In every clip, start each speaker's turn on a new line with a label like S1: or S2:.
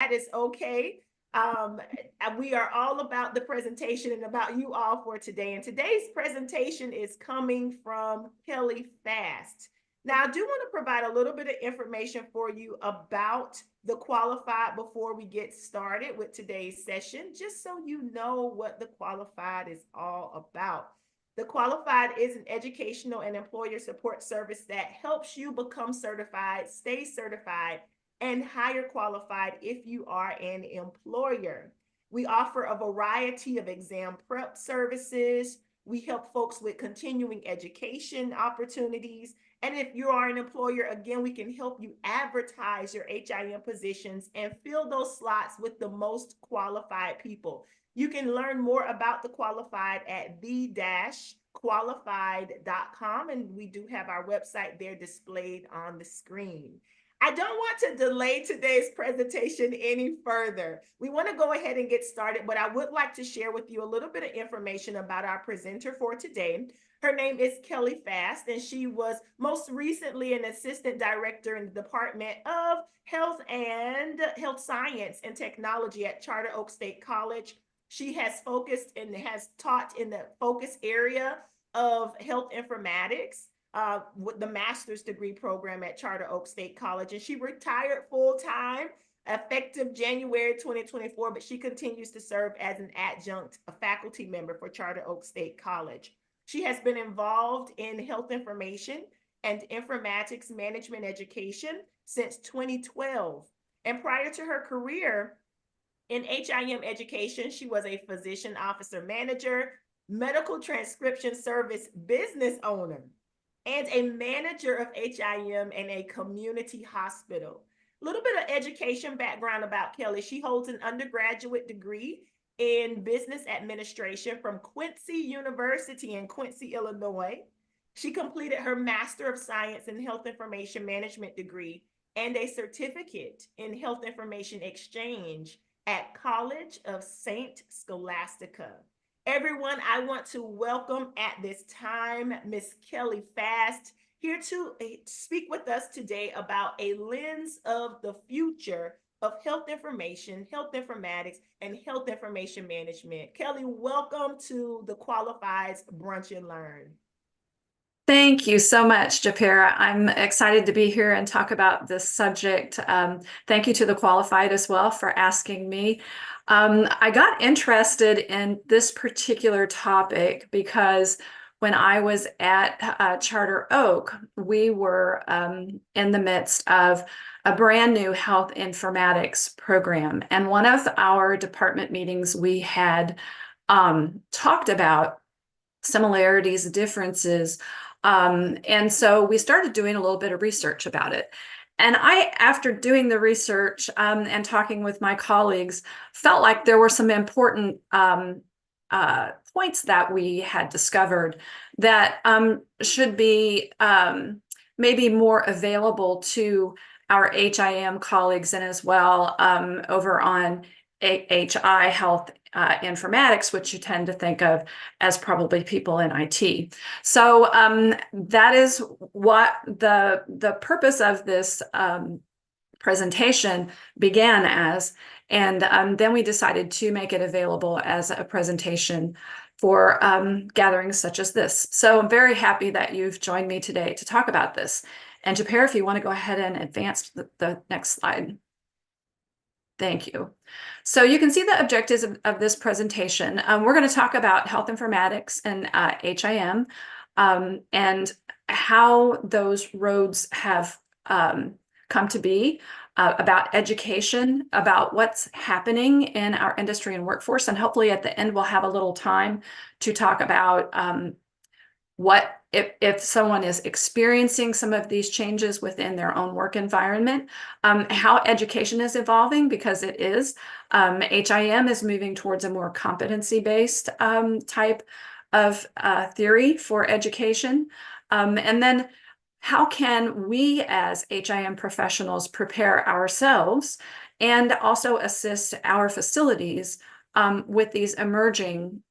S1: That is okay. We are all about the presentation and about you all for today. And today's presentation is coming from Kelly Fast. Now, I do want to provide a little bit of information for you about the qualified before we get started with today's session, just so you know what the qualified is all about. The qualified is an educational and employer support service that helps you become certified, stay certified, and hire qualified if you are an employer. We offer a variety of exam prep services. We help folks with continuing education opportunities. And if you are an employer, again, we can help you advertise your HIM positions and fill those slots with the most qualified people. You can learn more about the qualified at the-qualified.com, and we do have our website there displayed on the screen. I don't want to delay today's presentation any further. We want to go ahead and get started, but I would like to share with you a little bit of information about our presenter for today. Her name is Kelly Fast, and she was most recently an assistant director in the Department of Health Science and Technology at Charter Oak State College. She has focused and has taught in the focus area of health informatics with the master's degree program at Charter Oak State College. And she retired full-time effective January 2024, but she continues to serve as an adjunct, a faculty member for Charter Oak State College. She has been involved in health information and informatics management education since 2012. And prior to her career in HIM education, she was a physician officer manager, medical transcription service business owner, and a manager of HIM in a community hospital. A little bit of education background about Kelly. She holds an undergraduate degree in business administration from Quincy University in Quincy, Illinois. She completed her Master of Science in Health Information Management degree and a certificate in Health Information Exchange at College of Saint Scholastica. Everyone, I want to welcome at this time Miss Kelly Fast here to speak with us today about a lens of the future of health information, health informatics, and health information management. Kelly, welcome to the Qualified's Brunch and Learn.
S2: Thank you so much, Japera. I'm excited to be here and talk about this subject. Thank you to the Qualified as well for asking me. I got interested in this particular topic because when I was at Charter Oak, we were in the midst of a brand new health informatics program. And one of our department meetings, we had talked about similarities, differences. And so we started doing a little bit of research about it. And after doing the research and talking with my colleagues, felt like there were some important points that we had discovered that should be maybe more available to our HIM colleagues and as well over on HI Health Informatics, which you tend to think of as probably people in IT. So that is what the purpose of this presentation began as. And then we decided to make it available as a presentation for gatherings such as this. So I'm very happy that you've joined me today to talk about this. And Japera, if you want to go ahead and advance the next slide. Thank you. So you can see the objectives of this presentation. We're going to talk about health informatics and HIM and how those roads have come to be, about education, about what's happening in our industry and workforce. And hopefully at the end, we'll have a little time to talk about what if someone is experiencing some of these changes within their own work environment, how education is evolving, because it is. HIM is moving towards a more competency-based type of theory for education. And then how can we as HIM professionals prepare ourselves and also assist our facilities with these emerging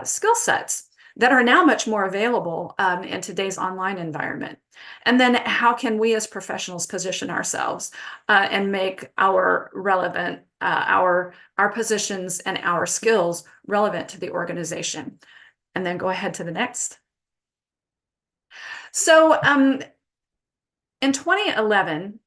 S2: skill sets that are now much more available in today's online environment. And then how can we as professionals position ourselves and make our relevant our positions and our skills relevant to the organization. And then go ahead to the next. So in 2011,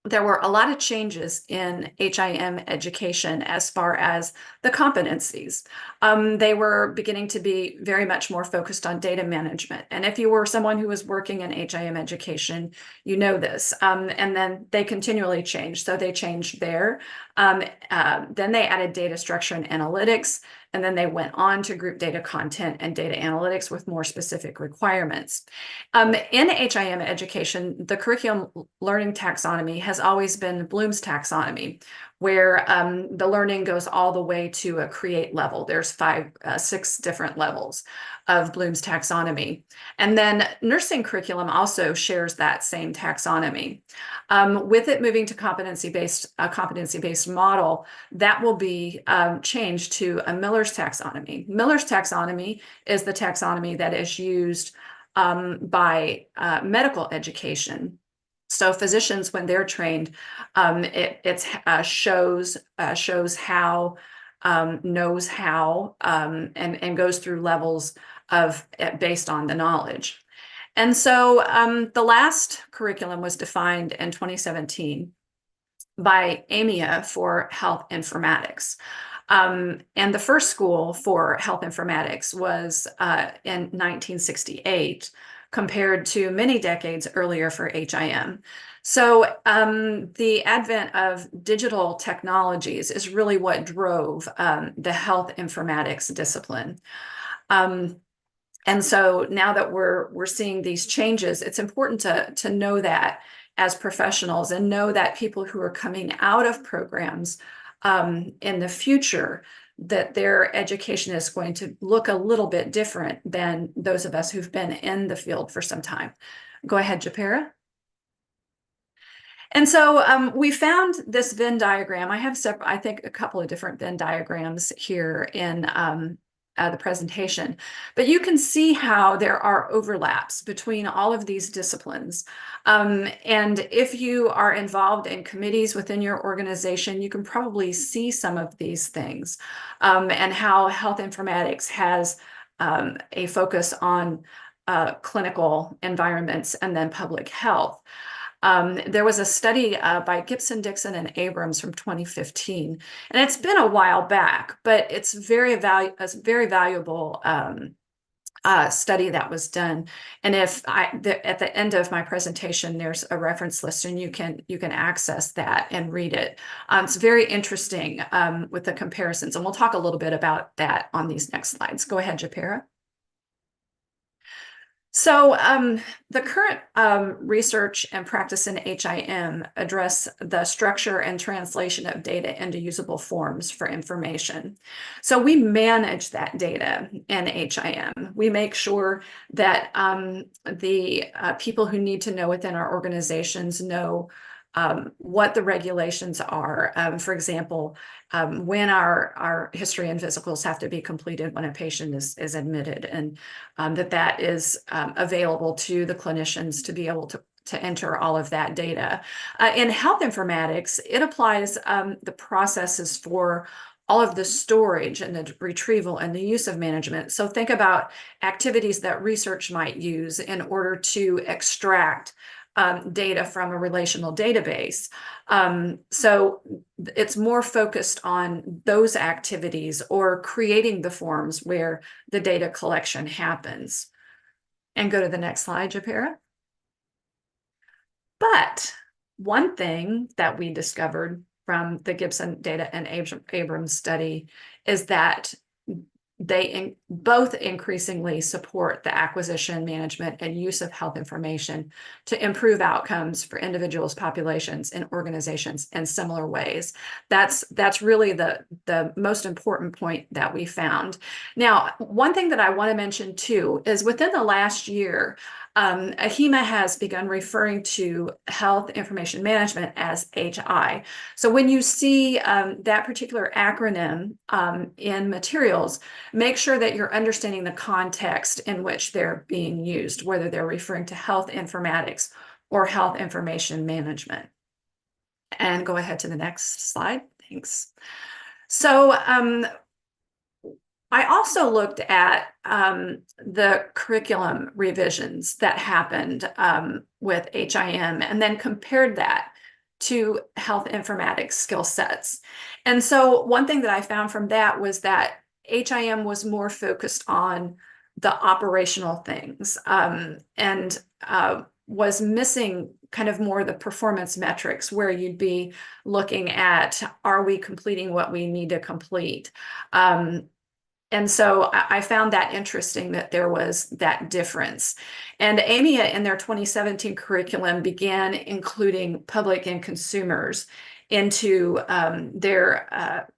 S2: there were a lot of changes in HIM education as far as the competencies. They were beginning to be very much more focused on data management. And if you were someone who was working in HIM education, you know this. And then they continually changed. So they changed there. Then they added data structure and analytics. And then they went on to group data content and data analytics with more specific requirements. In HIM education, the curriculum learning taxonomy has always been Bloom's taxonomy, where the learning goes all the way to a create level. There's 6 different levels of Bloom's taxonomy. And then nursing curriculum also shares that same taxonomy. With it moving to a competency-based model, that will be changed to a Miller's taxonomy. Miller's taxonomy is the taxonomy that is used by medical education. So physicians, when they're trained, it shows how, knows how, and goes through levels of based on the knowledge. And so the last curriculum was defined in 2017 by AMIA for health informatics. And the first school for health informatics was in 1968, compared to many decades earlier for HIM. So the advent of digital technologies is really what drove the health informatics discipline. And so now that we're seeing these changes, it's important to know that as professionals, and know that people who are coming out of programs in the future, that their education is going to look a little bit different than those of us who've been in the field for some time. Go ahead, Japera. And so we found this Venn diagram. I have I think a couple of different Venn diagrams here in the presentation, but you can see how there are overlaps between all of these disciplines. And if you are involved in committees within your organization, you can probably see some of these things, and how health informatics has a focus on clinical environments and then public health. There was a study by Gibson, Dixon, and Abrams from 2015, and it's been a while back, but it's a very valuable study that was done. And if at the end of my presentation, there's a reference list, and you can access that and read it. It's very interesting with the comparisons, and we'll talk a little bit about that on these next slides. Go ahead, Japera. So the current research and practice in HIM address the structure and translation of data into usable forms for information. So we manage that data in HIM. We make sure that the people who need to know within our organizations know what the regulations are. For example, when our history and physicals have to be completed when a patient is admitted, and that is available to the clinicians to be able to enter all of that data. In health informatics, it applies the processes for all of the storage and the retrieval and the use of management. So think about activities that research might use in order to extract data from a relational database. So it's more focused on those activities or creating the forms where the data collection happens. And go to the next slide, Japera. But one thing that we discovered from the Gibson data and Abrams study is that they both increasingly support the acquisition, management, and use of health information to improve outcomes for individuals, populations, and organizations in similar ways. That's really the most important point that we found. Now, one thing that I want to mention too is within the last year, AHIMA has begun referring to health information management as HI. So when you see that particular acronym in materials, make sure that you're understanding the context in which they're being used, whether they're referring to health informatics or health information management. And go ahead to the next slide. Thanks. So I also looked at the curriculum revisions that happened with HIM and then compared that to health informatics skill sets. And so one thing that I found from that was that HIM was more focused on the operational things and was missing kind of more the performance metrics where you'd be looking at, are we completing what we need to complete? And so I found that interesting that there was that difference. And AMIA in their 2017 curriculum began including public and consumers into their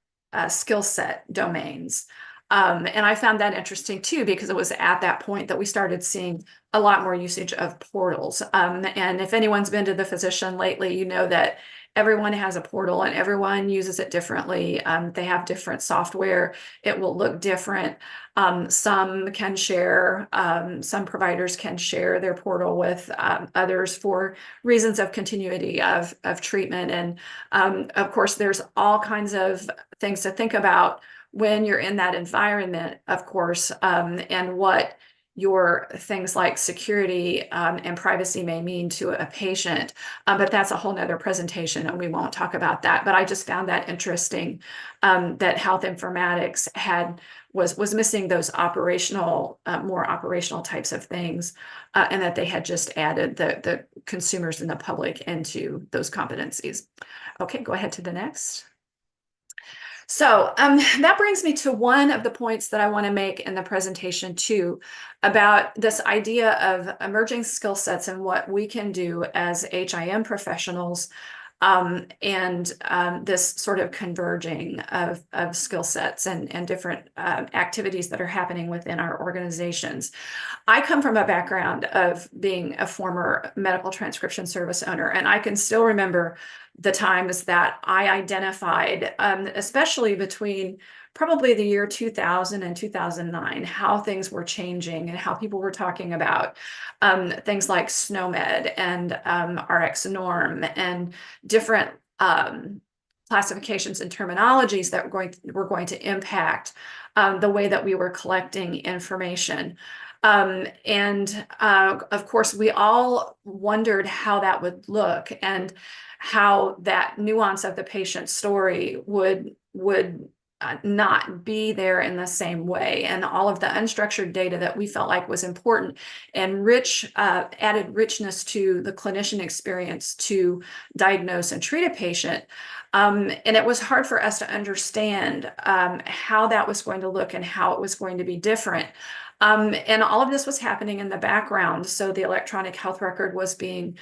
S2: skill set domains. And I found that interesting too, because it was at that point that we started seeing a lot more usage of portals. And if anyone's been to the physician lately, you know that everyone has a portal and everyone uses it differently. They have different software. It will look different. Some can share, some providers can share their portal with others for reasons of continuity of treatment. And of course, there's all kinds of things to think about when you're in that environment, of course, and what your things like security and privacy may mean to a patient. But that's a whole nother presentation and we won't talk about that. But I just found that interesting that health informatics was missing those operational, more operational types of things, and that they had just added the consumers and the public into those competencies. Okay, go ahead to the next. So that brings me to one of the points that I want to make in the presentation too, about this idea of emerging skill sets and what we can do as HIM professionals, and this sort of converging of skill sets and different activities that are happening within our organizations. I come from a background of being a former medical transcription service owner, and I can still remember the times that I identified, especially between probably the year 2000 and 2009, how things were changing and how people were talking about things like SNOMED and RX norm and different classifications and terminologies that were going to impact the way that we were collecting information. And of course, we all wondered how that would look and how that nuance of the patient's story would not be there in the same way. And all of the unstructured data that we felt like was important and rich, added richness to the clinician experience to diagnose and treat a patient. And it was hard for us to understand how that was going to look and how it was going to be different. And all of this was happening in the background. So the electronic health record was being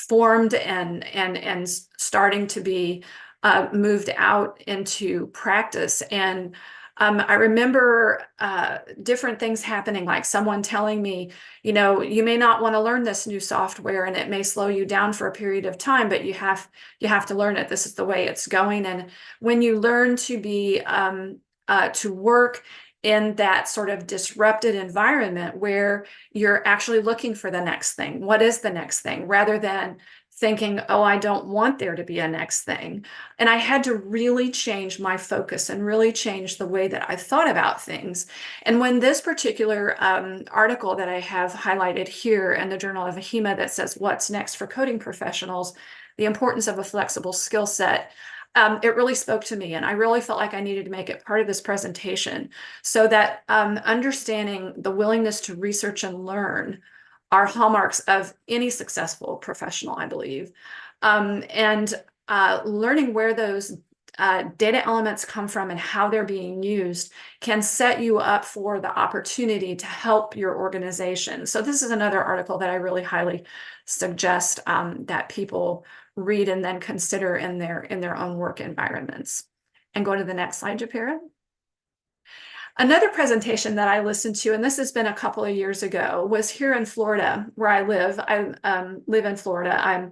S2: formed and starting to be moved out into practice. And I remember different things happening, like someone telling me, you know, you may not want to learn this new software and it may slow you down for a period of time, but you have to learn it. This is the way it's going. And when you learn to be to work in that sort of disrupted environment where you're actually looking for the next thing. What is the next thing? Rather than thinking, oh, I don't want there to be a next thing. And I had to really change my focus and really change the way that I thought about things. And when this particular article that I have highlighted here in the Journal of AHIMA that says what's next for coding professionals, the importance of a flexible skill set, it really spoke to me, and I really felt like I needed to make it part of this presentation so that understanding the willingness to research and learn are hallmarks of any successful professional, I believe. And learning where those data elements come from and how they're being used can set you up for the opportunity to help your organization. So this is another article that I really highly suggest that people read and then consider in their own work environments. And go to the next slide, Japira. Another presentation that I listened to, and this has been a couple of years ago, was here in Florida, where I live. I live in Florida.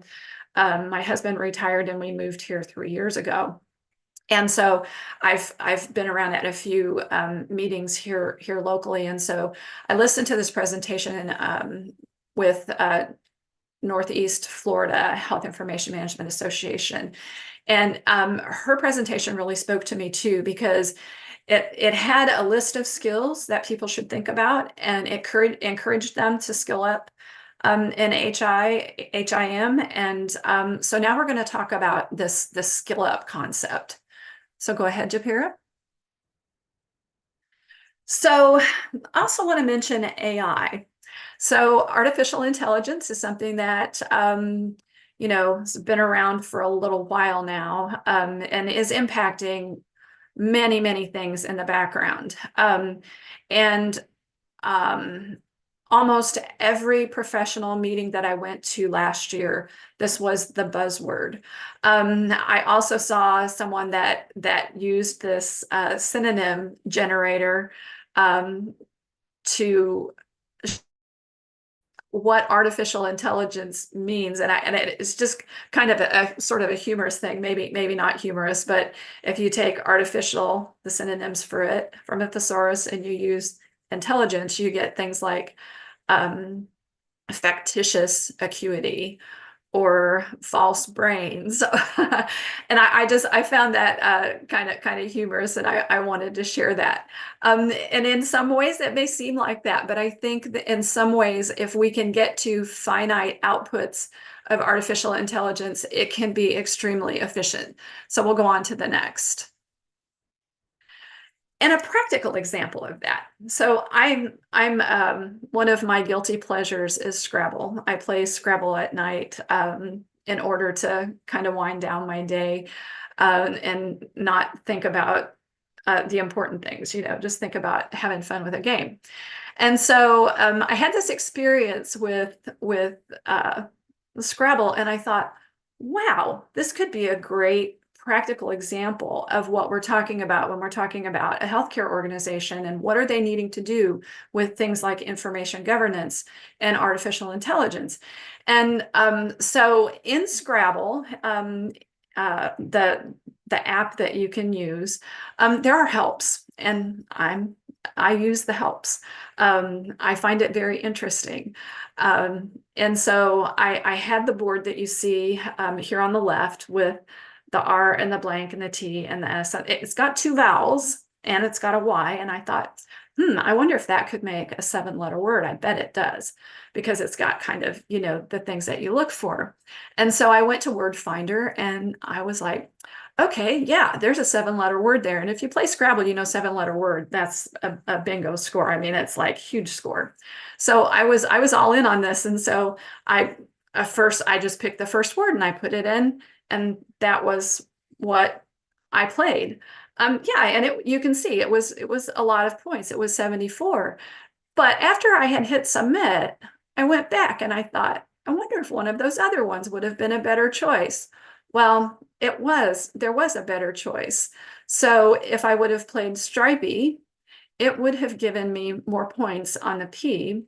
S2: My husband retired and we moved here 3 years ago. And so I've been around at a few meetings here locally. And so I listened to this presentation with Northeast Florida Health Information Management Association. And her presentation really spoke to me too, because it had a list of skills that people should think about, and it encouraged them to skill up in HIM. And so now we're going to talk about this skill up concept. So go ahead, Japira. So I also want to mention AI. So artificial intelligence is something that has been around for a little while now, and is impacting many, many things in the background. And almost every professional meeting that I went to last year, this was the buzzword. I also saw someone that used this synonym generator to what artificial intelligence means, and it's just kind of a sort of a humorous thing, maybe not humorous, but if you take artificial, the synonyms for it from a thesaurus, and you use intelligence, you get things like factitious acuity or false brains. And I found that kind of humorous, and I wanted to share that. And in some ways it may seem like that, but I think that in some ways, if we can get to finite outputs of artificial intelligence, it can be extremely efficient. So we'll go on to the next. And a practical example of that. So I'm one of my guilty pleasures is Scrabble. I play Scrabble at night in order to kind of wind down my day and not think about the important things, just think about having fun with a game. And so I had this experience with Scrabble, and I thought, wow, this could be a great practical example of what we're talking about when we're talking about a healthcare organization, and what are they needing to do with things like information governance and artificial intelligence. And so in Scrabble, the app that you can use, there are helps, and I use the helps. I find it very interesting. And so I had the board that you see here on the left with the R and the blank and the T and the S. It's got 2 vowels and it's got a Y. And I thought, I wonder if that could make a 7-letter word. I bet it does, because it's got kind of, the things that you look for. And so I went to Word Finder and I was like, okay, yeah, there's a 7-letter word there. And if you play Scrabble, 7-letter word, that's a bingo score. I mean, it's like huge score. So I was all in on this. And so I just picked the first word and I put it in, and that was what I played. Yeah, and you can see it was a lot of points. It was 74. But after I had hit submit, I went back and I thought, I wonder if one of those other ones would have been a better choice. Well, there was a better choice. So if I would have played Stripey, it would have given me more points on the P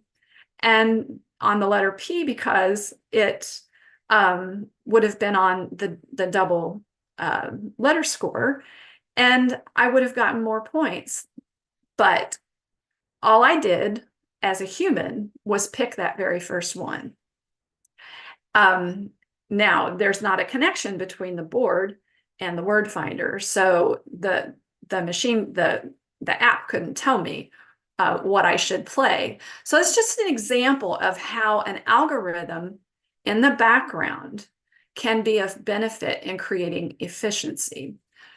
S2: and on the letter P, because it would have been on the double letter score, and I would have gotten more points. But all I did as a human was pick that very first one. Now, there's not a connection between the board and the word finder, so the machine, the app couldn't tell me what I should play. So it's just an example of how an algorithm in the background can be of benefit in creating efficiency.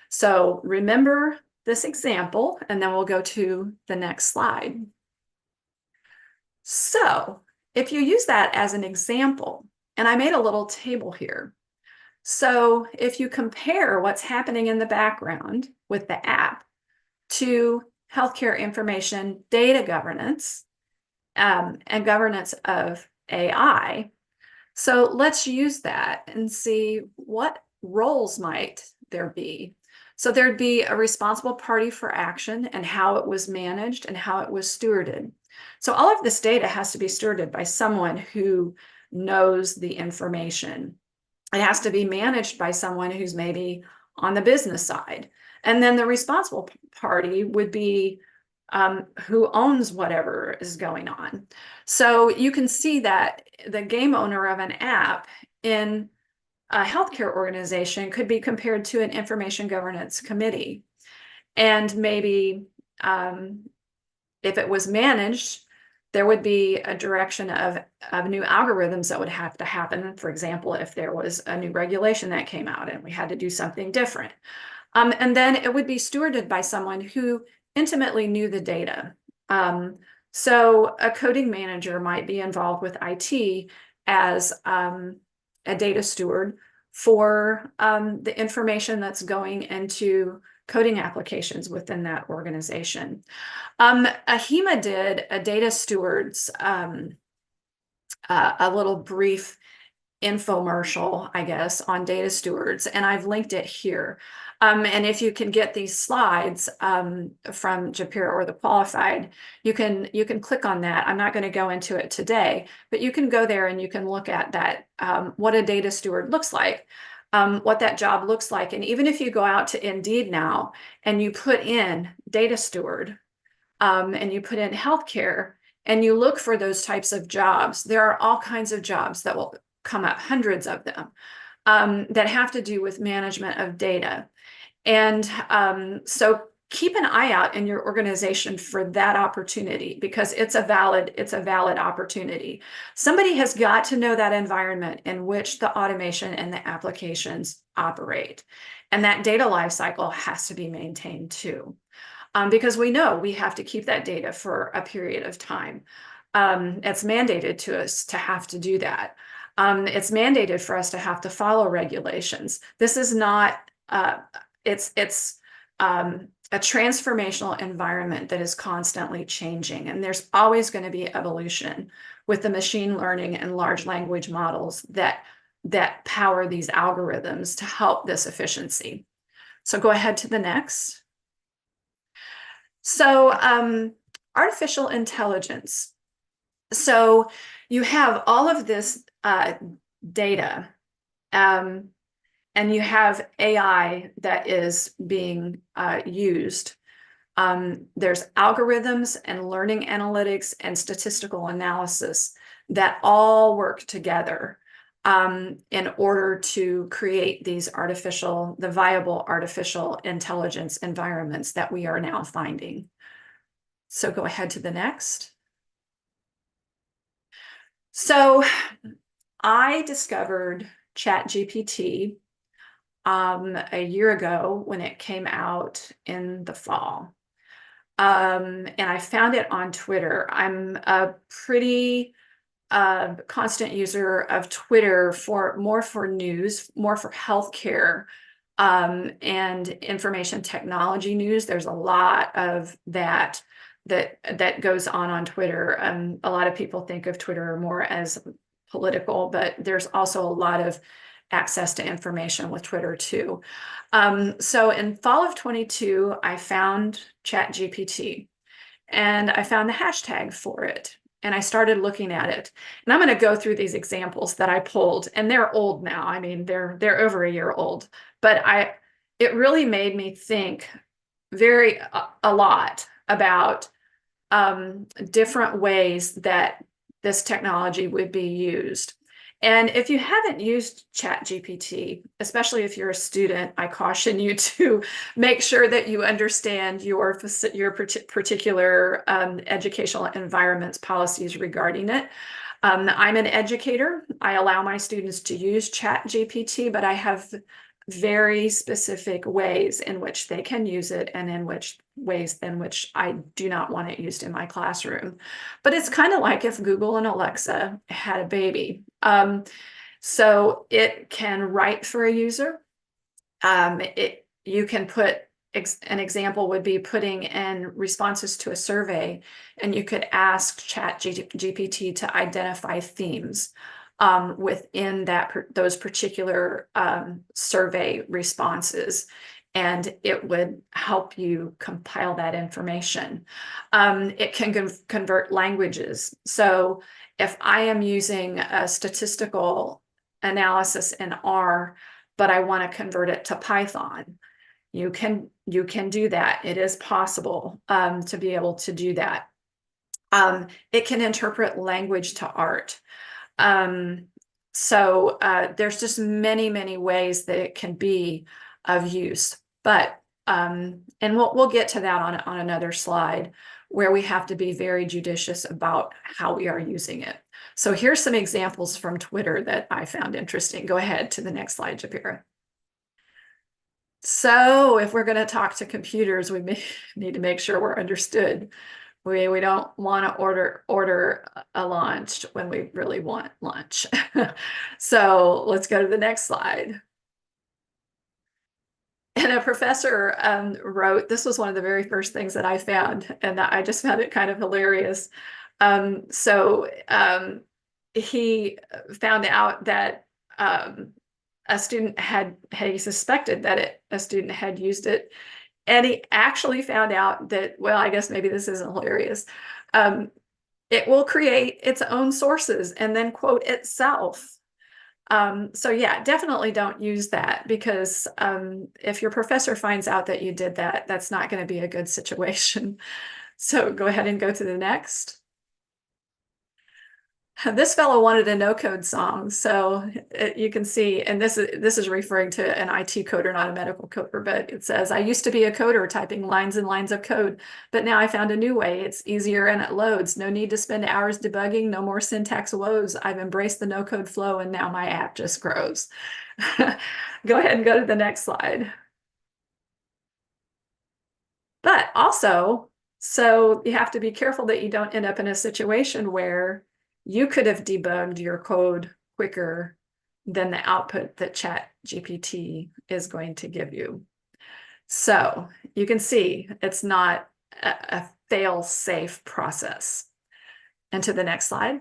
S2: So remember this example, and then we'll go to the next slide. So if you use that as an example, and I made a little table here. So if you compare what's happening in the background with the app to healthcare information data governance and governance of AI, so let's use that and see what roles might there be. So there'd be a responsible party for action and how it was managed and how it was stewarded. So all of this data has to be stewarded by someone who knows the information. It has to be managed by someone who's maybe on the business side. And then the responsible party would be who owns whatever is going on. So you can see that the game owner of an app in a healthcare organization could be compared to an information governance committee. And maybe if it was managed, there would be a direction of new algorithms that would have to happen. For example, if there was a new regulation that came out and we had to do something different. And then it would be stewarded by someone who intimately knew the data. So a coding manager might be involved with IT as a data steward for the information that's going into coding applications within that organization. AHIMA did a data stewards, a little brief infomercial, I guess, on data stewards, and I've linked it here. And if you can get these slides from Japira or the Qualified, you can click on that. I'm not going to go into it today, but you can go there and you can look at that, what a data steward looks like, what that job looks like. And even if you go out to Indeed now and you put in data steward, and you put in healthcare and you look for those types of jobs, there are all kinds of jobs that will come up, hundreds of them, that have to do with management of data. And so keep an eye out in your organization for that opportunity, because it's a valid opportunity. Somebody has got to know that environment in which the automation and the applications operate. And that data lifecycle has to be maintained too. Because we know we have to keep that data for a period of time. It's mandated to us to have to do that. It's mandated for us to have to follow regulations. This is not, it's a transformational environment that is constantly changing. And there's always going to be evolution with the machine learning and large language models that power these algorithms to help this efficiency. So go ahead to the next. So artificial intelligence. So you have all of this data, and you have AI that is being used. There's algorithms and learning analytics and statistical analysis that all work together in order to create these the viable artificial intelligence environments that we are now finding. So go ahead to the next. So I discovered ChatGPT a year ago when it came out in the fall. And I found it on Twitter. I'm a pretty constant user of Twitter more for news, more for healthcare, and information technology news. There's a lot of that goes on Twitter. A lot of people think of Twitter more as political, but there's also a lot of access to information with Twitter too. So in fall of 22, I found ChatGPT and I found the hashtag for it. And I started looking at it. And I'm going to go through these examples that I pulled, and they're old now. I mean, they're over a year old, but it really made me think a lot about different ways that this technology would be used. And if you haven't used ChatGPT, especially if you're a student, I caution you to make sure that you understand your particular educational environment's policies regarding it. I'm an educator. I allow my students to use ChatGPT, but I have very specific ways in which they can use it and in which ways in which I do not want it used in my classroom. But it's kind of like if Google and Alexa had a baby. So it can write for a user. You can put, an example would be putting in responses to a survey, and you could ask ChatGPT to identify themes within those particular survey responses, and it would help you compile that information. It can convert languages. So if I am using a statistical analysis in R, but I want to convert it to Python, You can do that. It is possible to be able to do that. It can interpret language to art. Um, so there's just many ways that it can be of use. But and we'll get to that on another slide, where we have to be very judicious about how we are using it. So here's some examples from Twitter that I found interesting. Go ahead to the next slide, Japira. So if we're going to talk to computers, we need to make sure we're understood. We don't want to order a lunch when we really want lunch. So let's go to the next slide. And a professor wrote, this was one of the very first things that I found, and I just found it kind of hilarious. He found out that a student he suspected that a student had used it, and he actually found out that, well, I guess maybe this isn't hilarious. It will create its own sources and then quote itself. So yeah, definitely don't use that, because if your professor finds out that you did that, that's not going to be a good situation. So go ahead and go to the next. This fellow wanted a no-code song, so you can see, and this is referring to an IT coder, not a medical coder, but it says, I used to be a coder typing lines and lines of code, but now I found a new way. It's easier and it loads. No need to spend hours debugging, no more syntax woes. I've embraced the no-code flow, and now my app just grows. Go ahead and go to the next slide. But also, so you have to be careful that you don't end up in a situation where you could have debugged your code quicker than the output that ChatGPT is going to give you. So you can see it's not a fail-safe process. And to the next slide.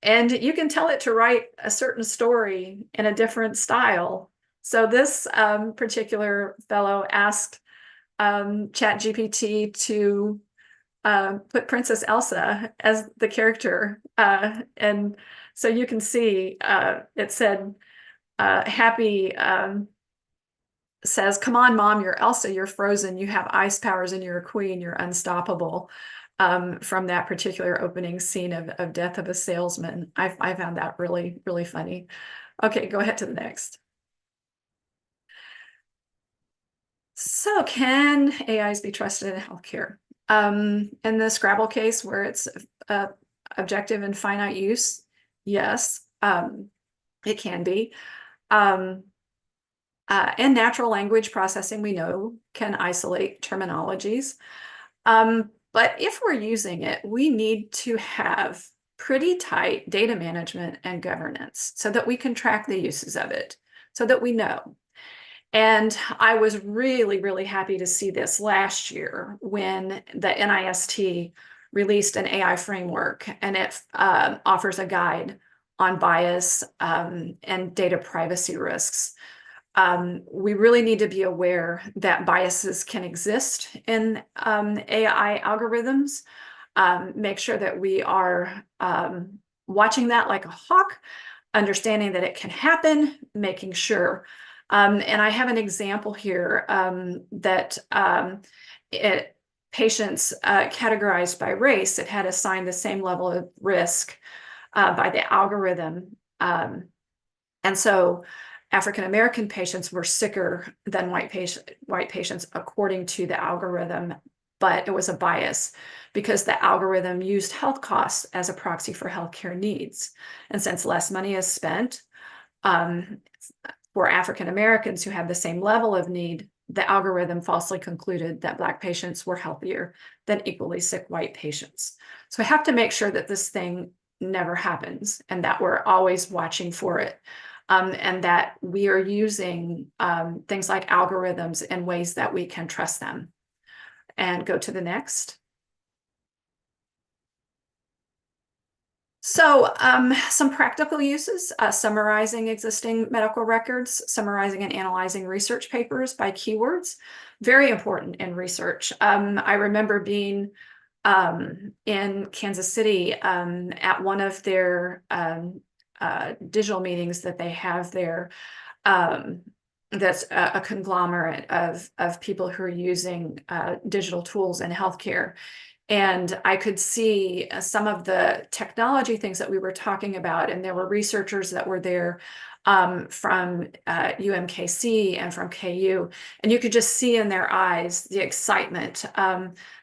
S2: And you can tell it to write a certain story in a different style. So this particular fellow asked ChatGPT to put Princess Elsa as the character. And so you can see it said, Happy says, come on, Mom, you're Elsa, you're frozen, you have ice powers, and you're a queen, you're unstoppable. From that particular opening scene of Death of a Salesman. I found that really funny. Okay, go ahead to the next. So can AIs be trusted in healthcare? In the Scrabble case, where it's objective and finite use, yes, it can be. And natural language processing, we know, can isolate terminologies. But if we're using it, we need to have pretty tight data management and governance so that we can track the uses of it, so that we know. And I was really happy to see this last year when the NIST released an AI framework, and it offers a guide on bias and data privacy risks. We really need to be aware that biases can exist in AI algorithms. Make sure that we are watching that like a hawk, understanding that it can happen, making sure. And I have an example here that patients categorized by race, it had assigned the same level of risk by the algorithm. And so African American patients were sicker than white patients according to the algorithm, but it was a bias because the algorithm used health costs as a proxy for healthcare needs. And since less money is spent for African Americans who had the same level of need, the algorithm falsely concluded that Black patients were healthier than equally sick white patients. So we have to make sure that this thing never happens and that we're always watching for it. And that we are using things like algorithms in ways that we can trust them. And go to the next. So some practical uses, summarizing existing medical records, summarizing and analyzing research papers by keywords, very important in research. I remember being in Kansas City at one of their digital meetings that they have there. that's a conglomerate of people who are using digital tools in healthcare. And I could see some of the technology things that we were talking about, and there were researchers that were there from UMKC and from KU, and you could just see in their eyes the excitement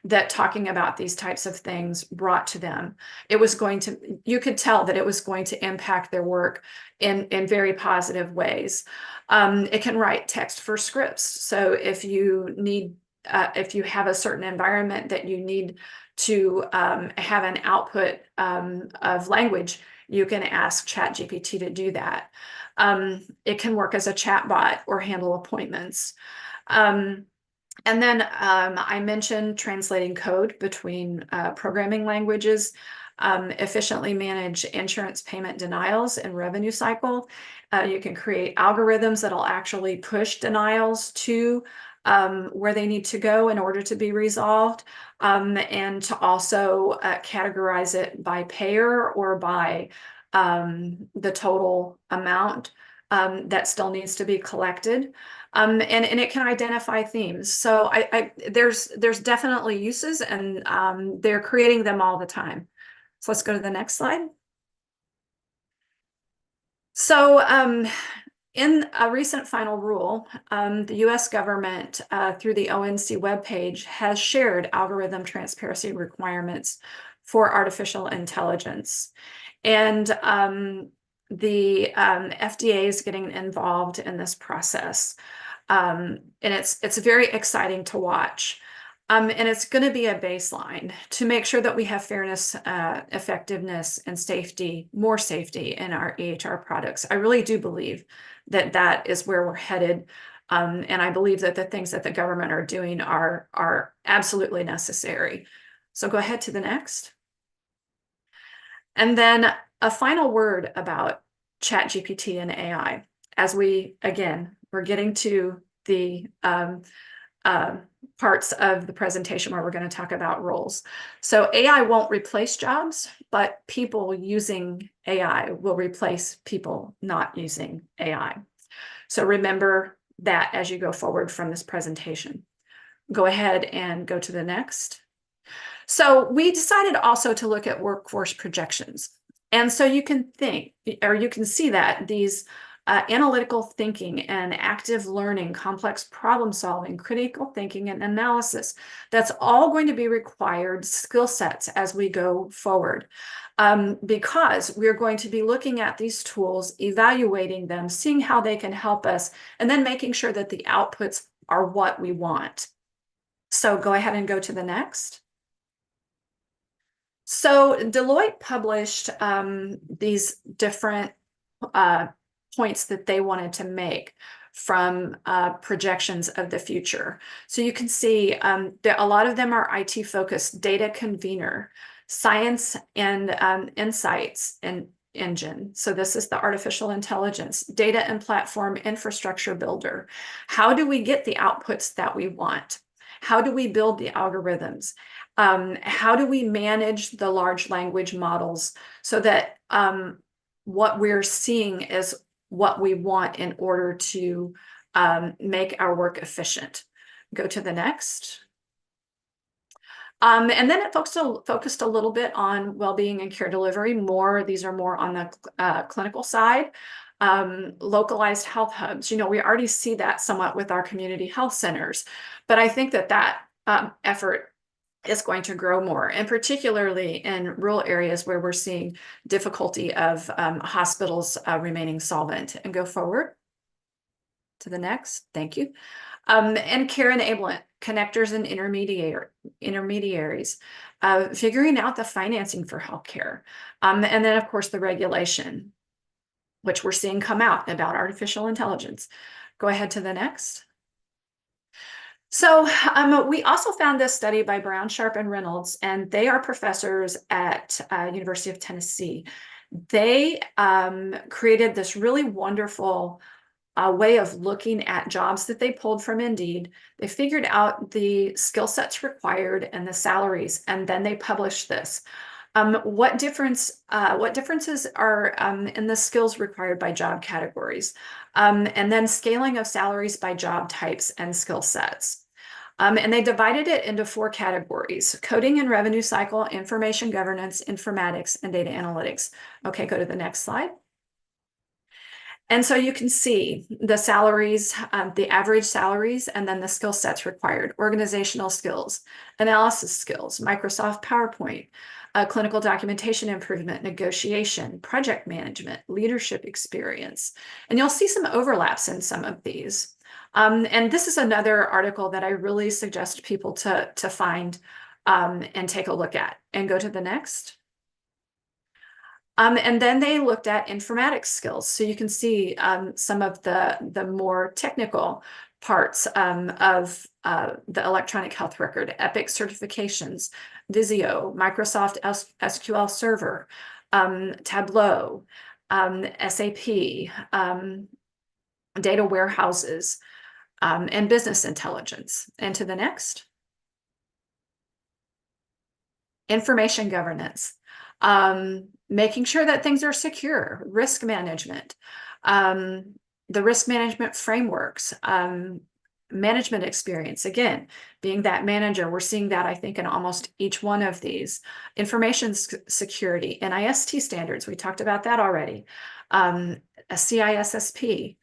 S2: that talking about these types of things brought to them. It was going to, you could tell that it was going to impact their work in very positive ways. It can write text for scripts. So if you need if you have a certain environment that you need to have an output of language, you can ask ChatGPT to do that. It can work as a chatbot or handle appointments. And then I mentioned translating code between programming languages, efficiently manage insurance payment denials and revenue cycle. You can create algorithms that'll actually push denials to where they need to go in order to be resolved, and to also categorize it by payer or by the total amount that still needs to be collected. And it can identify themes. So there's definitely uses, and they're creating them all the time. So let's go to the next slide. So in a recent final rule, the US government, through the ONC webpage, has shared algorithm transparency requirements for artificial intelligence. And the FDA is getting involved in this process. And it's very exciting to watch. And it's going to be a baseline to make sure that we have fairness, effectiveness, and safety, more safety in our EHR products. I really do believe that that is where we're headed. And I believe that the things that the government are doing are absolutely necessary. So go ahead to the next. And then a final word about ChatGPT and AI. As we're getting to the parts of the presentation where we're going to talk about roles. So AI won't replace jobs, but people using AI will replace people not using AI. So remember that as you go forward from this presentation. Go ahead and go to the next. So we decided also to look at workforce projections. And so you can think, or you can see that these analytical thinking and active learning, complex problem solving, critical thinking and analysis, that's all going to be required skill sets as we go forward. Because we're going to be looking at these tools, evaluating them, seeing how they can help us, and then making sure that the outputs are what we want. So go ahead and go to the next. So Deloitte published these different points that they wanted to make from projections of the future. So you can see that a lot of them are IT focused: data convener, science and insights and engine. So this is the artificial intelligence, data and platform infrastructure builder. How do we get the outputs that we want? How do we build the algorithms? How do we manage the large language models so that what we're seeing is what we want in order to make our work efficient? Go to the next. And then it focused a little bit on well-being and care delivery. These are more on the clinical side. Localized health hubs. We already see that somewhat with our community health centers, but I think that effort is going to grow more, and particularly in rural areas where we're seeing difficulty of hospitals remaining solvent. And go forward to the next. Thank you. And care enablement, connectors and intermediaries, figuring out the financing for healthcare. And then, of course, the regulation, which we're seeing come out about artificial intelligence. Go ahead to the next. So we also found this study by Brown, Sharp, and Reynolds, and they are professors at University of Tennessee. They created this really wonderful way of looking at jobs that they pulled from Indeed. They figured out the skill sets required and the salaries, and then they published this. What differences are in the skills required by job categories, and then scaling of salaries by job types and skill sets. And they divided it into 4 categories: coding and revenue cycle, information governance, informatics, and data analytics. Okay, go to the next slide. And so you can see the salaries, the average salaries, and then the skill sets required: organizational skills, analysis skills, Microsoft PowerPoint, clinical documentation improvement, negotiation, project management, leadership experience. And you'll see some overlaps in some of these. And this is another article that I really suggest people to find and take a look at. And go to the next. And then they looked at informatics skills. So you can see some of the more technical parts of the electronic health record: Epic certifications, Visio, Microsoft SQL Server, Tableau, SAP, data warehouses, and business intelligence. And to the next. Information governance. Making sure that things are secure, risk management, the risk management frameworks, management experience. Again, being that manager, we're seeing that, I think, in almost each one of these. Information security, NIST standards, we talked about that already. A CISSP.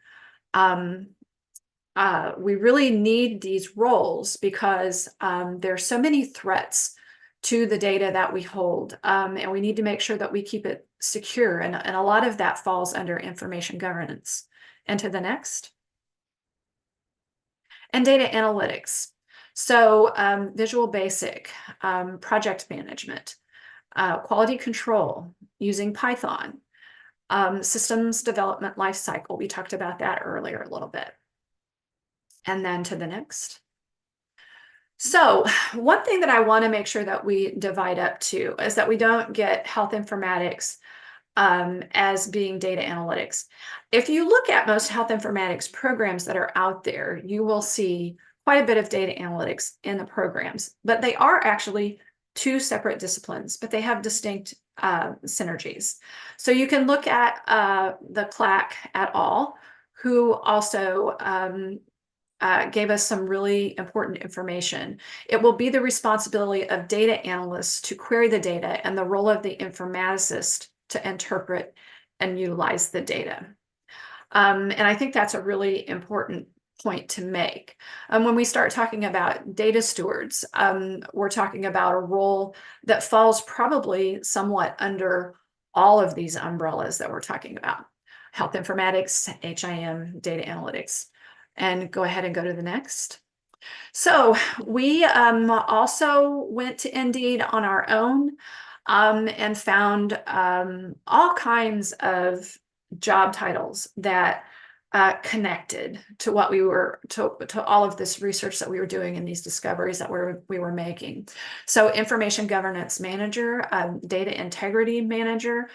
S2: We really need these roles because there are so many threats to the data that we hold, and we need to make sure that we keep it secure, and a lot of that falls under information governance. And to the next. And data analytics. So Visual Basic, project management, quality control using Python, systems development lifecycle. We talked about that earlier a little bit. And then to the next. So one thing that I want to make sure that we divide up to is that we don't get health informatics as being data analytics. If you look at most health informatics programs that are out there, you will see quite a bit of data analytics in the programs, but they are actually 2 separate disciplines, but they have distinct synergies. So you can look at the Clack et al., who also gave us some really important information. It will be the responsibility of data analysts to query the data and the role of the informaticist to interpret and utilize the data. And I think that's a really important point to make. When we start talking about data stewards, we're talking about a role that falls probably somewhat under all of these umbrellas that we're talking about: health informatics, HIM, data analytics. And go ahead and go to the next. So we also went to Indeed on our own and found all kinds of job titles that connected to what we were to all of this research that we were doing and these discoveries that we were making. So information governance manager, data integrity manager,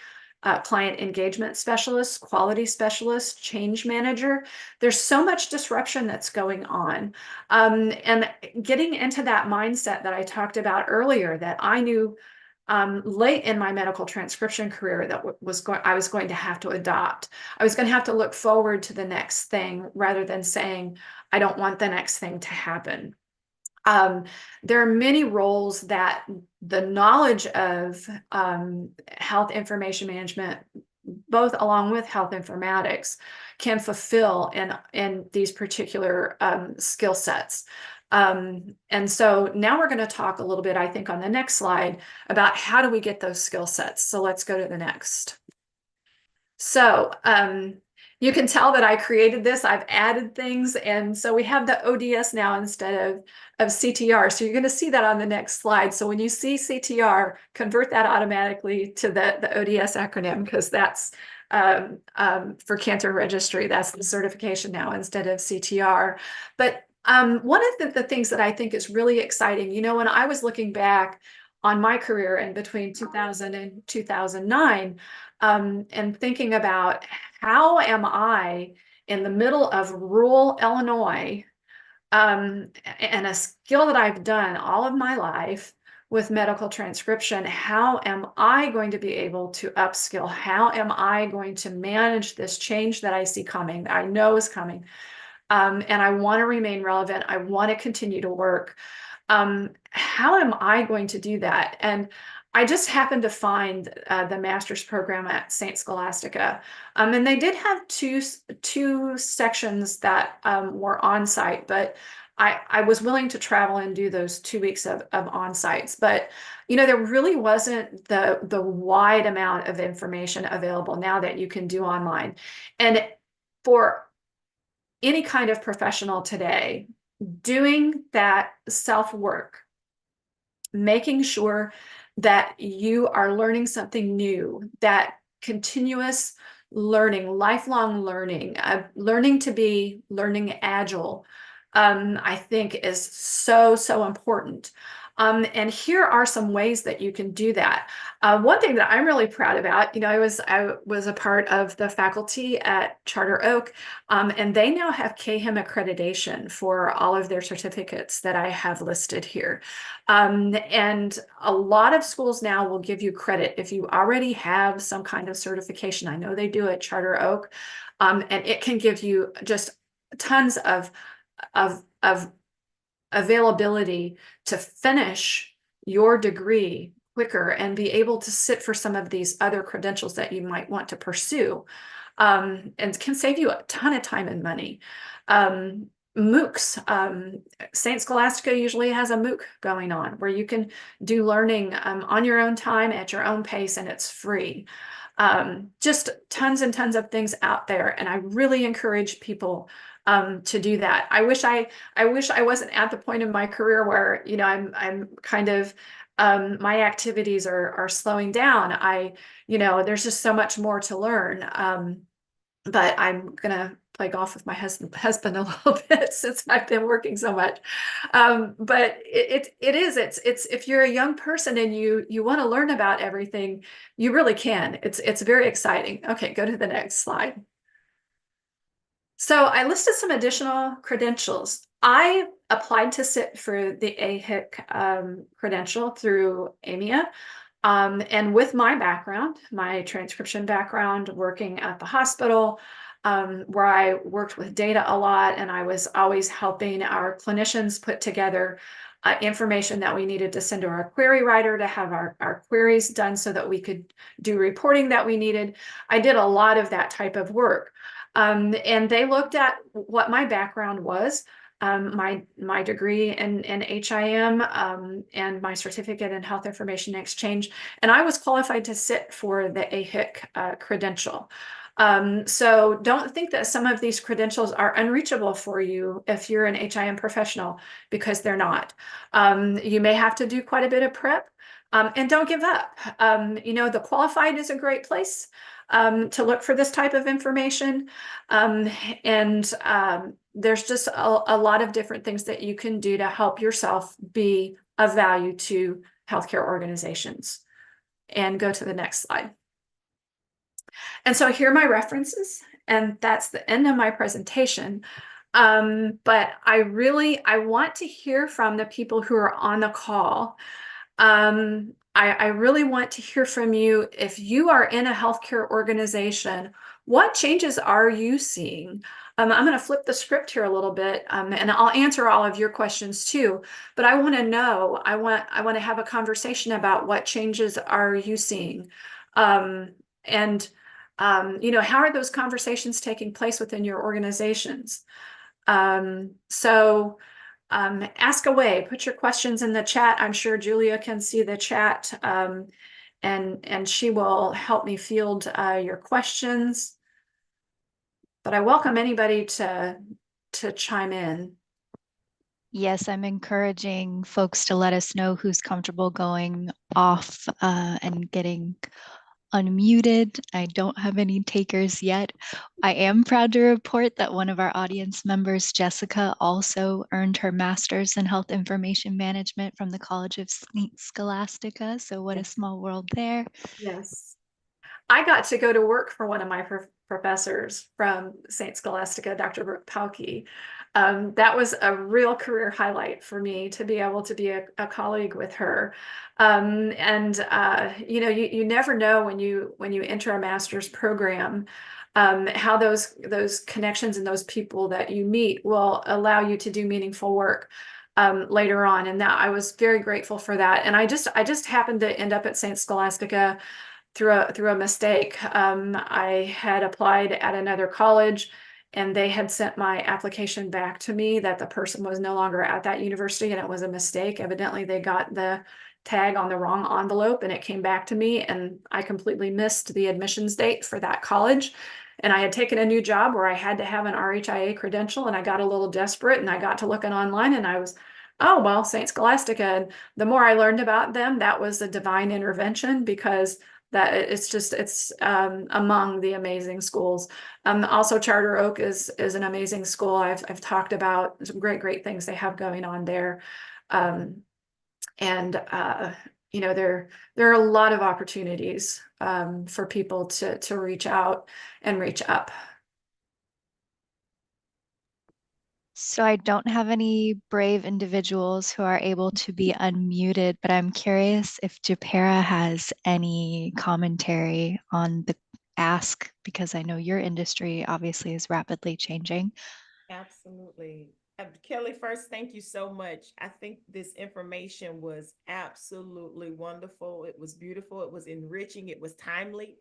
S2: client engagement specialist, quality specialist, change manager. There's so much disruption that's going on. And getting into that mindset that I talked about earlier, that I knew late in my medical transcription career that I was going to have to adopt. I was going to have to look forward to the next thing rather than saying, I don't want the next thing to happen. There are many roles that the knowledge of health information management, both along with health informatics, can fulfill in these particular skill sets. And so now we're going to talk a little bit, I think, on the next slide about how do we get those skill sets. So let's go to the next. So you can tell that I created this. I've added things. And so we have the ODS now instead of CTR. So you're going to see that on the next slide. So when you see CTR, convert that automatically to the ODS acronym, because that's for Cancer Registry. That's the certification now instead of CTR. But one of the things that I think is really exciting, when I was looking back on my career in between 2000 and 2009, and thinking about how am I in the middle of rural Illinois, and a skill that I've done all of my life, with medical transcription, how am I going to be able to upskill? How am I going to manage this change that I see coming, that I know is coming? And I want to remain relevant. I want to continue to work. How am I going to do that? And I just happened to find the master's program at St. Scholastica. And they did have two sections that were on site, but I was willing to travel and do those 2 weeks of on sites. But there really wasn't the wide amount of information available now that you can do online. And for any kind of professional today, doing that self work, making sure that you are learning something new, that continuous learning, lifelong learning, learning to be learning agile, I think is so, so important. And here are some ways that you can do that. One thing that I'm really proud about, I was a part of the faculty at Charter Oak, and they now have CAHIM accreditation for all of their certificates that I have listed here. And a lot of schools now will give you credit if you already have some kind of certification. I know they do at Charter Oak, and it can give you just tons of availability to finish your degree quicker and be able to sit for some of these other credentials that you might want to pursue, and can save you a ton of time and money. MOOCs, St. Scholastica usually has a MOOC going on where you can do learning on your own time at your own pace, and it's free. Just tons and tons of things out there, and I really encourage people to do that. I wish I wasn't at the point in my career where I'm kind of my activities are slowing down. There's just so much more to learn. But I'm gonna play golf with my husband a little bit since I've been working so much. But it's if you're a young person and you want to learn about everything, you really can. It's very exciting. Okay, go to the next slide. So I listed some additional credentials. I applied to sit for the AHIC credential through AMIA. And with my background, my transcription background, working at the hospital, where I worked with data a lot, and I was always helping our clinicians put together information that we needed to send to our query writer to have our queries done so that we could do reporting that we needed. I did a lot of that type of work. And they looked at what my background was, my degree in HIM, and my certificate in health information exchange, and I was qualified to sit for the AHIC credential. So don't think that some of these credentials are unreachable for you if you're an HIM professional, because they're not. You may have to do quite a bit of prep, and don't give up. The qualified is a great place to look for this type of information. And there's just a lot of different things that you can do to help yourself be of value to healthcare organizations. And go to the next slide. And so here are my references, and that's the end of my presentation. But I want to hear from the people who are on the call. I really want to hear from you. If you are in a healthcare organization, what changes are you seeing? I'm going to flip the script here a little bit, and I'll answer all of your questions too. But I want to know. I want to have a conversation about what changes are you seeing, and how are those conversations taking place within your organizations? So ask away, put your questions in the chat. I'm sure Julia can see the chat, and she will help me field your questions. But I welcome anybody to chime in.
S3: Yes, I'm encouraging folks to let us know who's comfortable going off and getting unmuted. I don't have any takers yet. I am proud to report that one of our audience members, Jessica, also earned her master's in health information management from the College of St. Scholastica. So what a small world there.
S2: Yes. I got to go to work for one of my professors from St. Scholastica, Dr. Brooke Palkey. That was a real career highlight for me to be able to be a colleague with her. You never know when you enter a master's program, how those connections and those people that you meet will allow you to do meaningful work later on. And that I was very grateful for that. And I just happened to end up at St. Scholastica through a mistake. I had applied at another college, and they had sent my application back to me that the person was no longer at that university, and it was a mistake. Evidently, they got the tag on the wrong envelope, and it came back to me, and I completely missed the admissions date for that college. And I had taken a new job where I had to have an RHIA credential, and I got a little desperate, and I got to looking online, and I was, oh, well, St. Scholastica. And the more I learned about them, that was a divine intervention, because it's among the amazing schools. Also, Charter Oak is an amazing school. I've talked about some great things they have going on there. There are a lot of opportunities for people to reach out and reach up.
S3: So I don't have any brave individuals who are able to be unmuted, but I'm curious if Japera has any commentary on the ask, because I know your industry obviously is rapidly changing.
S1: Absolutely. Kelly, first, thank you so much. I think this information was absolutely wonderful. It was beautiful. It was enriching. It was timely.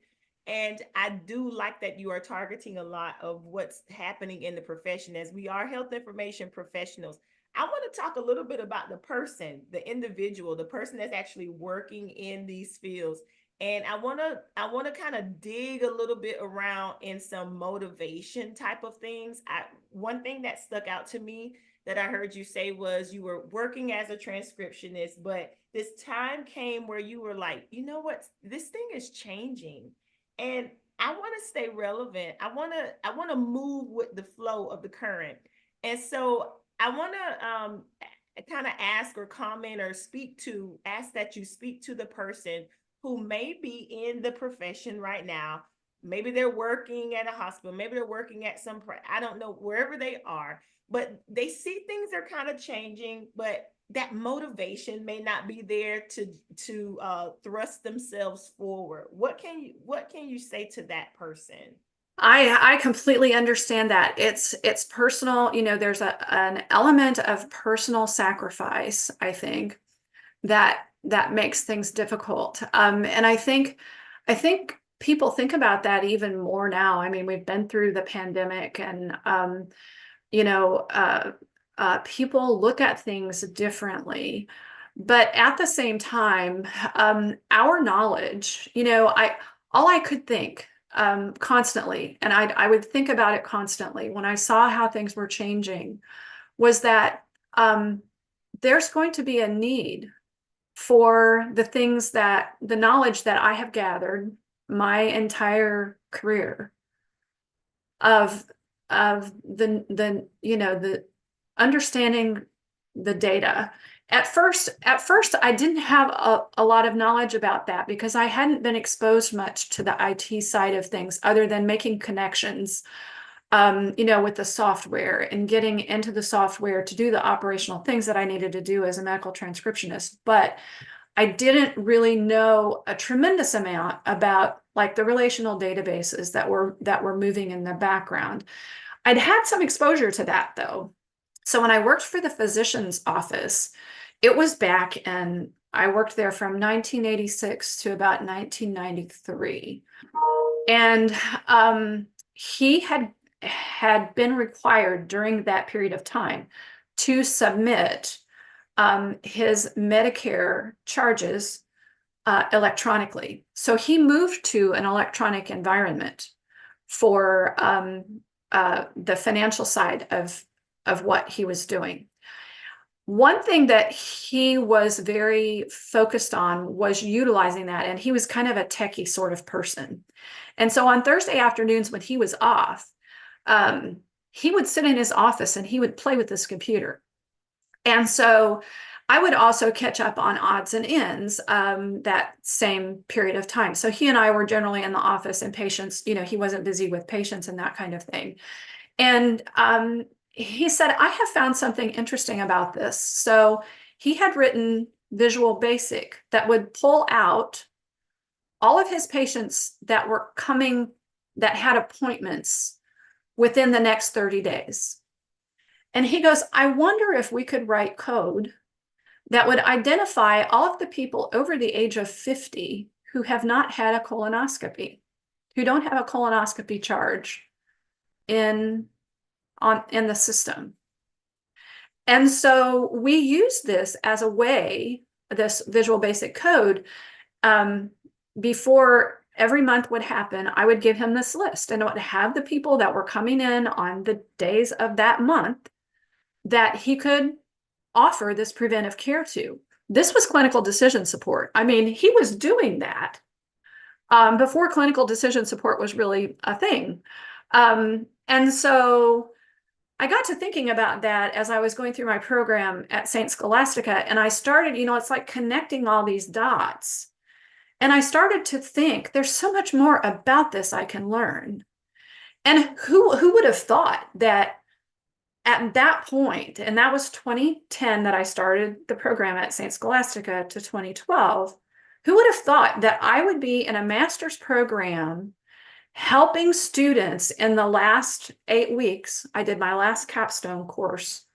S1: And I do like that you are targeting a lot of what's happening in the profession, as we are health information professionals. I want to talk a little bit about the person, the individual, the person that's actually working in these fields. And I want to kind of dig a little bit around in some motivation type of things. One thing that stuck out to me that I heard you say was you were working as a transcriptionist, but this time came where you were like, you know what, this thing is changing, and I want to stay relevant. I want to move with the flow of the current. And so I want to kind of ask or comment or ask that you speak to the person who may be in the profession right now. Maybe they're working at a hospital, maybe they're working at I don't know, wherever they are, but they see things are kind of changing, but that motivation may not be there to thrust themselves forward. What can you say to that person?
S2: I completely understand that. It's personal. There's an element of personal sacrifice, I think, that makes things difficult. And I think people think about that even more now. I mean, we've been through the pandemic, and you know, people look at things differently. But at the same time, our knowledge, all I could think constantly, and I would think about it constantly when I saw how things were changing, was that there's going to be a need for the knowledge that I have gathered my entire career of the understanding the data. At first I didn't have a lot of knowledge about that, because I hadn't been exposed much to the IT side of things, other than making connections with the software and getting into the software to do the operational things that I needed to do as a medical transcriptionist. But I didn't really know a tremendous amount about, like, the relational databases that were moving in the background. I'd had some exposure to that, though. So when I worked for the physician's office, it was back in, I worked there from 1986 to about 1993. And he had been required during that period of time to submit his Medicare charges electronically. So he moved to an electronic environment for the financial side of what he was doing. One thing that he was very focused on was utilizing that, and he was kind of a techie sort of person. And so on Thursday afternoons when he was off, he would sit in his office and he would play with this computer. And so I would also catch up on odds and ends that same period of time. So he and I were generally in the office, and patients, he wasn't busy with patients and that kind of thing. And he said, I have found something interesting about this. So he had written Visual Basic that would pull out all of his patients that were coming, that had appointments within the next 30 days. And he goes, I wonder if we could write code that would identify all of the people over the age of 50 who have not had a colonoscopy, who don't have a colonoscopy charge in the system. And so we use this as a way, this Visual Basic code, before every month would happen, I would give him this list, and it would have the people that were coming in on the days of that month that he could offer this preventive care to. This was clinical decision support. I mean, he was doing that before clinical decision support was really a thing. And so I got to thinking about that as I was going through my program at St. Scholastica, and I started, it's like connecting all these dots. And I started to think there's so much more about this I can learn. And who would have thought that at that point, and that was 2010 that I started the program at St. Scholastica to 2012, who would have thought that I would be in a master's program helping students in the last 8 weeks? I did my last capstone course,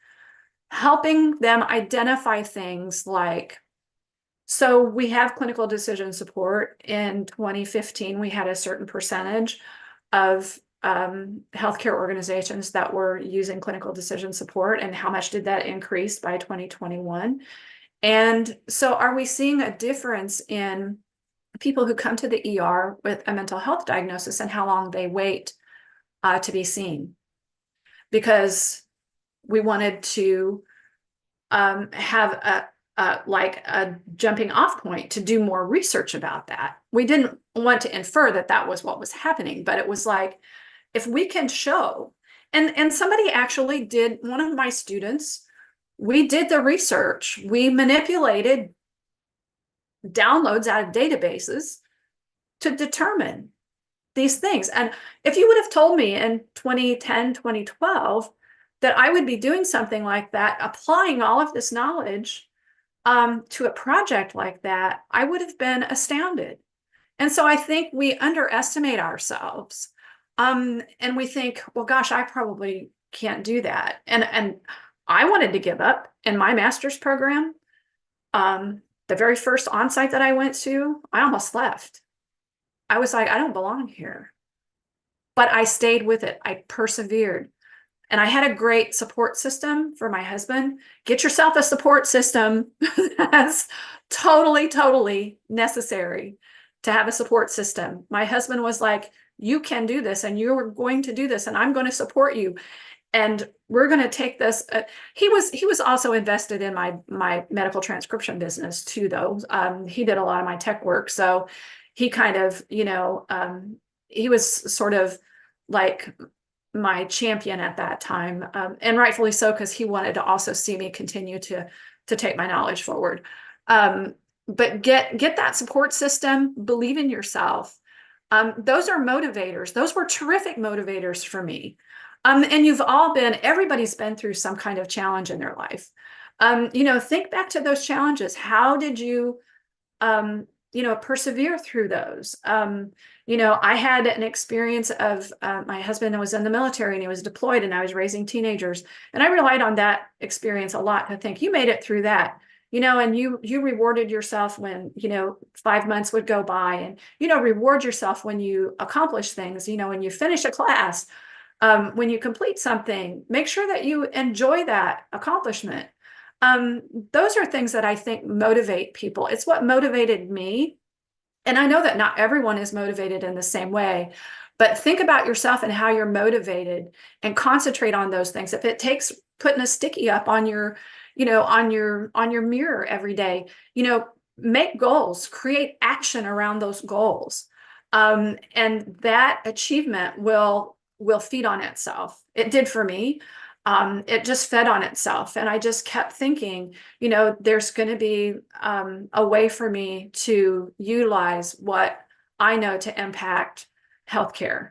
S2: helping them identify things like, so we have clinical decision support. In 2015, we had a certain percentage of healthcare organizations that were using clinical decision support, and how much did that increase by 2021? And so are we seeing a difference in people who come to the ER with a mental health diagnosis and how long they wait to be seen? Because we wanted to have like a jumping off point to do more research about that. We didn't want to infer that that was what was happening, but it was like, if we can show, and somebody actually did, one of my students, we did the research, we manipulated downloads out of databases to determine these things. And if you would have told me in 2010, 2012, that I would be doing something like that, applying all of this knowledge to a project like that, I would have been astounded. And so I think we underestimate ourselves. And we think, well, gosh, I probably can't do that. And I wanted to give up in my master's program. The very first onsite that I went to, I almost left. I was like, I don't belong here. But I stayed with it. I persevered. And I had a great support system for my husband. Get yourself a support system. That's totally, totally necessary to have a support system. My husband was like, you can do this, and you're going to do this, and I'm going to support you. And we're going to take this. He was also invested in my medical transcription business too, though. He did a lot of my tech work. So he kind of, he was sort of like my champion at that time, and rightfully so, because he wanted to also see me continue to take my knowledge forward. But get that support system, believe in yourself. Those are motivators. Those were terrific motivators for me. And everybody's been through some kind of challenge in their life. Think back to those challenges. How did you, persevere through those? I had an experience of my husband was in the military and he was deployed, and I was raising teenagers. And I relied on that experience a lot to think, you made it through that. And you rewarded yourself when, 5 months would go by, and, reward yourself when you accomplish things, when you finish a class, when you complete something, make sure that you enjoy that accomplishment. Those are things that I think motivate people. It's what motivated me. And I know that not everyone is motivated in the same way, but think about yourself and how you're motivated and concentrate on those things. If it takes putting a sticky up on your mirror every day, make goals, create action around those goals. And that achievement will feed on itself. It did for me. it just fed on itself. And I just kept thinking, there's going to be a way for me to utilize what I know to impact healthcare.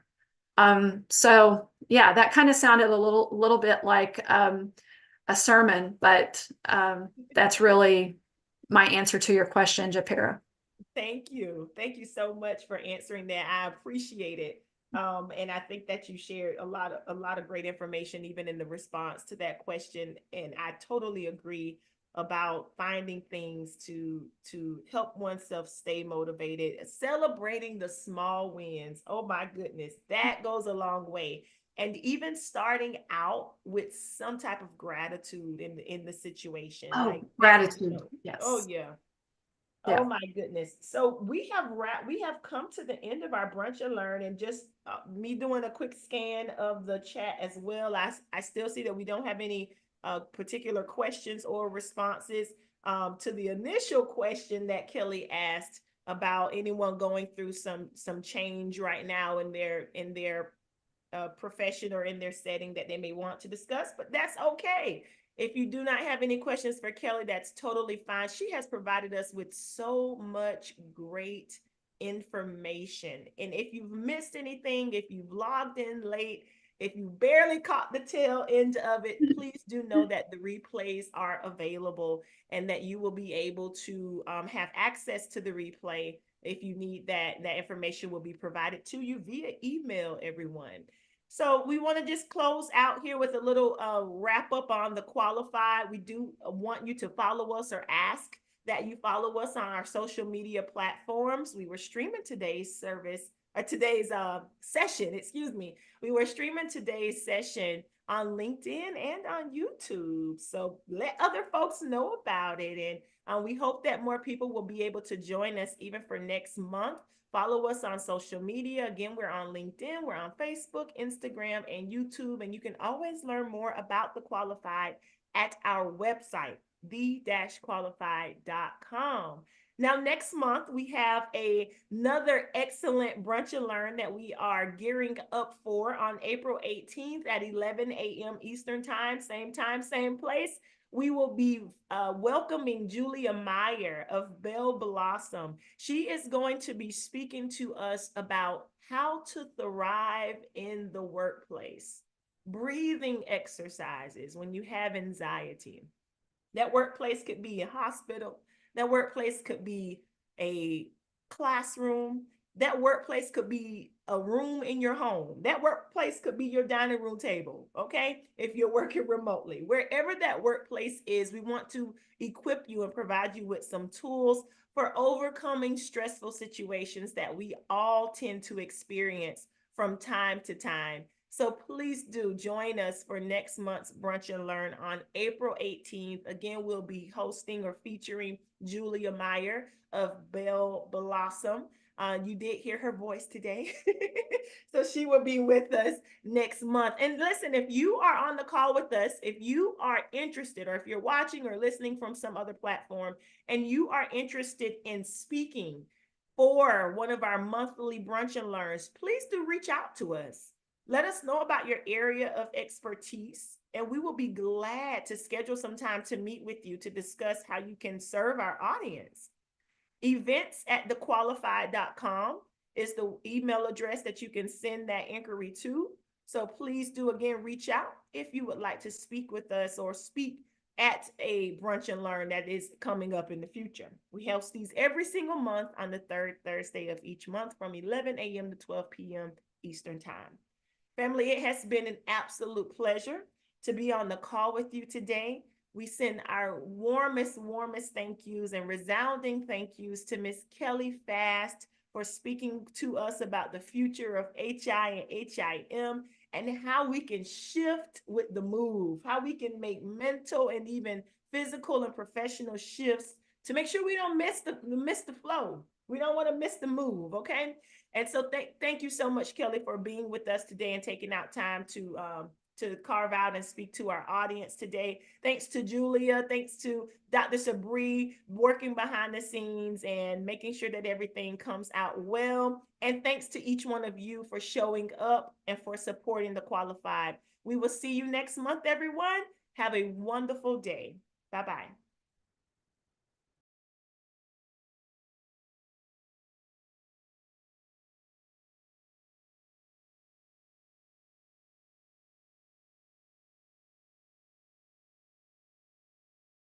S2: So yeah, that kind of sounded a little bit like a sermon, but that's really my answer to your question, Japira.
S1: Thank you. Thank you so much for answering that. I appreciate it. And I think that you shared a lot of great information, even in the response to that question. And I totally agree about finding things to help oneself stay motivated, celebrating the small wins. Oh my goodness, that goes a long way. And even starting out with some type of gratitude in the situation,
S2: Oh,
S1: like that.
S2: gratitude.
S1: Oh
S2: Yes.
S1: yeah. Oh
S2: Yeah.
S1: my goodness. So we have come to the end of our brunch and learn, and just me doing a quick scan of the chat as well. I still see that we don't have any particular questions or responses to the initial question that Kelly asked about anyone going through some change right now in their profession or in their setting that they may want to discuss, but that's okay. If you do not have any questions for Kelly, that's totally fine. She has provided us with so much great information. And if you've missed anything, if you've logged in late, if you barely caught the tail end of it, please do know that the replays are available and that you will be able to have access to the replay. If you need that information will be provided to you via email, everyone. So we want to just close out here with a little wrap up on the qualified. We do want you to follow us, or ask that you follow us on our social media platforms. We were streaming today's service, or today's session, excuse me. We were streaming today's session on LinkedIn and on YouTube. So let other folks know about it. And we hope that more people will be able to join us even for next month. Follow us on social media. Again, we're on LinkedIn, we're on Facebook, Instagram, and YouTube. And you can always learn more about the qualified at our website, the-qualified.com. Now, next month, we have another excellent brunch and learn that we are gearing up for on April 18th at 11 a.m. Eastern time, same place. We will be welcoming Julia Meyer of Bell Blossom. She is going to be speaking to us about how to thrive in the workplace, breathing exercises when you have anxiety. That workplace could be a hospital. That workplace could be a classroom. That workplace could be a room in your home. That workplace could be your dining room table, okay? If you're working remotely. Wherever that workplace is, we want to equip you and provide you with some tools for overcoming stressful situations that we all tend to experience from time to time. So please do join us for next month's Brunch and Learn on April 18th. Again, we'll be hosting or featuring Julia Meyer of Bell Blossom. You did hear her voice today. So she will be with us next month. And listen, if you are on the call with us, if you are interested, or if you're watching or listening from some other platform and you are interested in speaking for one of our monthly Brunch and Learns, please do reach out to us. Let us know about your area of expertise, and we will be glad to schedule some time to meet with you to discuss how you can serve our audience. Events@thequalified.com is the email address that you can send that inquiry to. So please do again reach out if you would like to speak with us or speak at a brunch and learn that is coming up in the future. We host these every single month on the third Thursday of each month from 11 a.m. to 12 p.m. Eastern Time. Family, it has been an absolute pleasure to be on the call with you today. We send our warmest thank yous and resounding thank yous to Miss Kelly Fast for speaking to us about the future of HI and HIM and how we can shift with the move, how we can make mental and even physical and professional shifts to make sure we don't miss the flow. We don't want to miss the move, okay? And so thank you so much, Kelly, for being with us today and taking out time to carve out and speak to our audience today. Thanks to Julia. Thanks to Dr. Sabri working behind the scenes and making sure that everything comes out well. And thanks to each one of you for showing up and for supporting the qualified. We will see you next month, everyone. Have a wonderful day. Bye-bye.